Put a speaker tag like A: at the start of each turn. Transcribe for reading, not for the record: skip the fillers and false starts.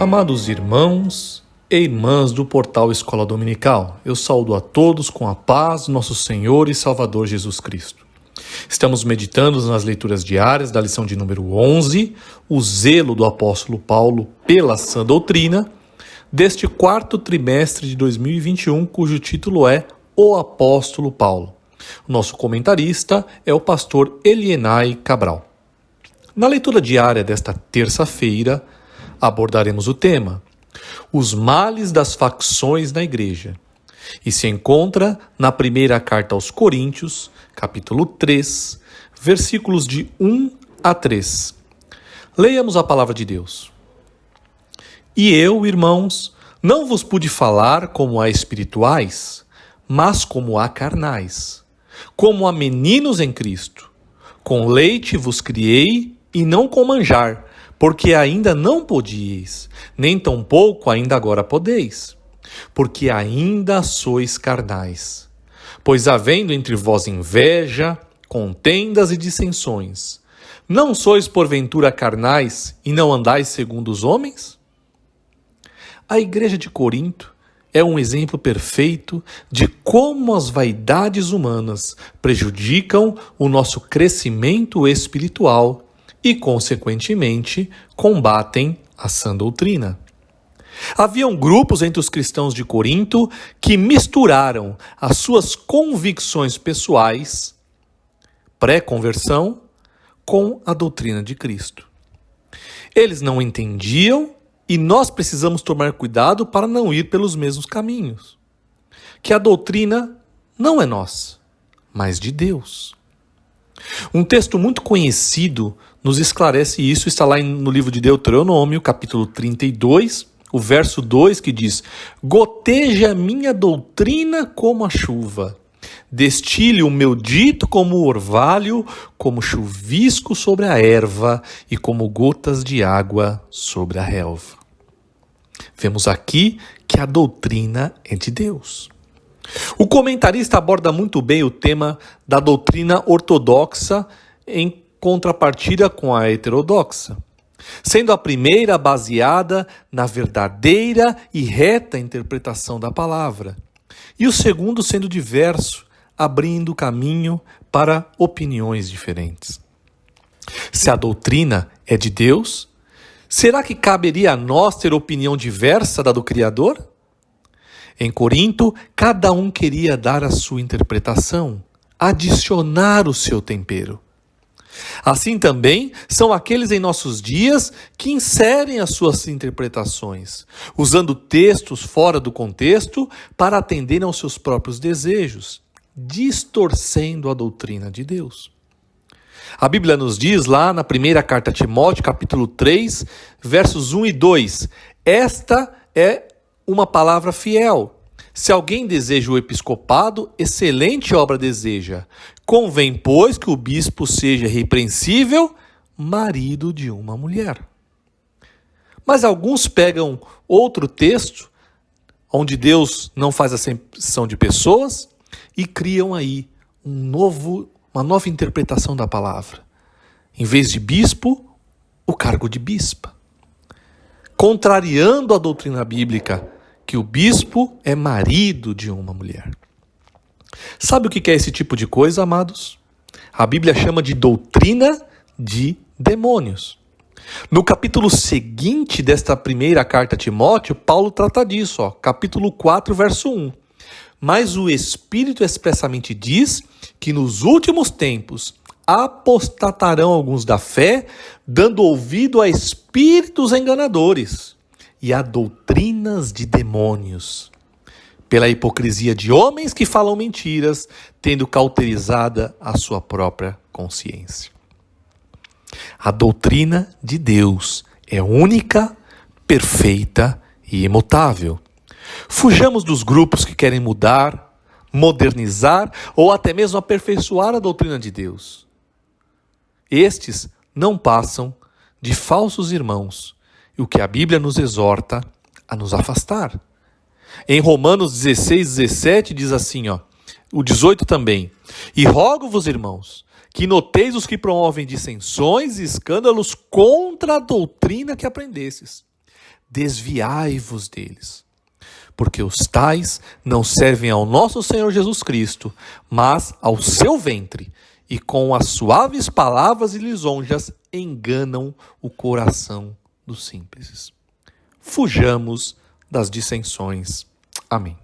A: Amados irmãos e irmãs do portal Escola Dominical, eu saúdo a todos com a paz do nosso Senhor e Salvador Jesus Cristo. Estamos meditando nas leituras diárias da lição de número 11, o zelo do apóstolo Paulo pela sã doutrina, deste quarto trimestre de 2021, cujo título é O Apóstolo Paulo. O nosso comentarista é o pastor Elienay Cabral. Na leitura diária desta terça-feira, abordaremos o tema Os males das facções na igreja, e se encontra na primeira carta aos Coríntios, capítulo 3, versículos de 1 a 3. Leiamos a palavra de Deus. E eu, irmãos, não vos pude falar como a espirituais, mas como a carnais, como a meninos em Cristo. Com leite vos criei e não com manjar, porque ainda não podíeis, nem tampouco ainda agora podeis, porque ainda sois carnais. Pois havendo entre vós inveja, contendas e dissensões, não sois porventura carnais e não andais segundo os homens? A igreja de Corinto é um exemplo perfeito de como as vaidades humanas prejudicam o nosso crescimento espiritual e, consequentemente, combatem a sã doutrina. Haviam grupos entre os cristãos de Corinto que misturaram as suas convicções pessoais, pré-conversão, com a doutrina de Cristo. Eles não entendiam e nós precisamos tomar cuidado para não ir pelos mesmos caminhos. Que a doutrina não é nossa, mas de Deus. Um texto muito conhecido nos esclarece isso, está lá no livro de Deuteronômio, capítulo 32, o verso 2, que diz: Goteja a minha doutrina como a chuva, destile o meu dito como o orvalho, como chuvisco sobre a erva e como gotas de água sobre a relva. Vemos aqui que a doutrina é de Deus. O comentarista aborda muito bem o tema da doutrina ortodoxa em contrapartida com a heterodoxa, sendo a primeira baseada na verdadeira e reta interpretação da palavra, e o segundo sendo diverso, abrindo caminho para opiniões diferentes. Se a doutrina é de Deus, será que caberia a nós ter opinião diversa da do Criador? Em Corinto, cada um queria dar a sua interpretação, adicionar o seu tempero. Assim também são aqueles em nossos dias que inserem as suas interpretações, usando textos fora do contexto para atender aos seus próprios desejos, distorcendo a doutrina de Deus. A Bíblia nos diz lá na primeira carta a Timóteo, capítulo 3, versos 1 e 2, esta é uma palavra fiel. Se alguém deseja o episcopado, excelente obra deseja. Convém, pois, que o bispo seja repreensível, marido de uma mulher. Mas alguns pegam outro texto, onde Deus não faz acepção de pessoas, e criam aí uma nova interpretação da palavra. Em vez de bispo, o cargo de bispa. Contrariando a doutrina bíblica, que o bispo é marido de uma mulher. Sabe o que é esse tipo de coisa, amados? A Bíblia chama de doutrina de demônios. No capítulo seguinte desta primeira carta a Timóteo, Paulo trata disso, capítulo 4, verso 1. Mas o Espírito expressamente diz que nos últimos tempos apostatarão alguns da fé, dando ouvido a espíritos enganadores e a doutrinas de demônios, pela hipocrisia de homens que falam mentiras, tendo cauterizada a sua própria consciência. A doutrina de Deus é única, perfeita e imutável. Fujamos dos grupos que querem mudar, modernizar ou até mesmo aperfeiçoar a doutrina de Deus. Estes não passam de falsos irmãos, e o que a Bíblia nos exorta a nos afastar. Em Romanos 16, 17 diz assim, o 18 também: E rogo-vos, irmãos, que noteis os que promovem dissensões e escândalos contra a doutrina que aprendestes. desviai-vos deles. Porque os tais não servem ao nosso Senhor Jesus Cristo, mas ao seu ventre, e com as suaves palavras e lisonjas enganam o coração dos simples. Fujamos das dissensões. Amém.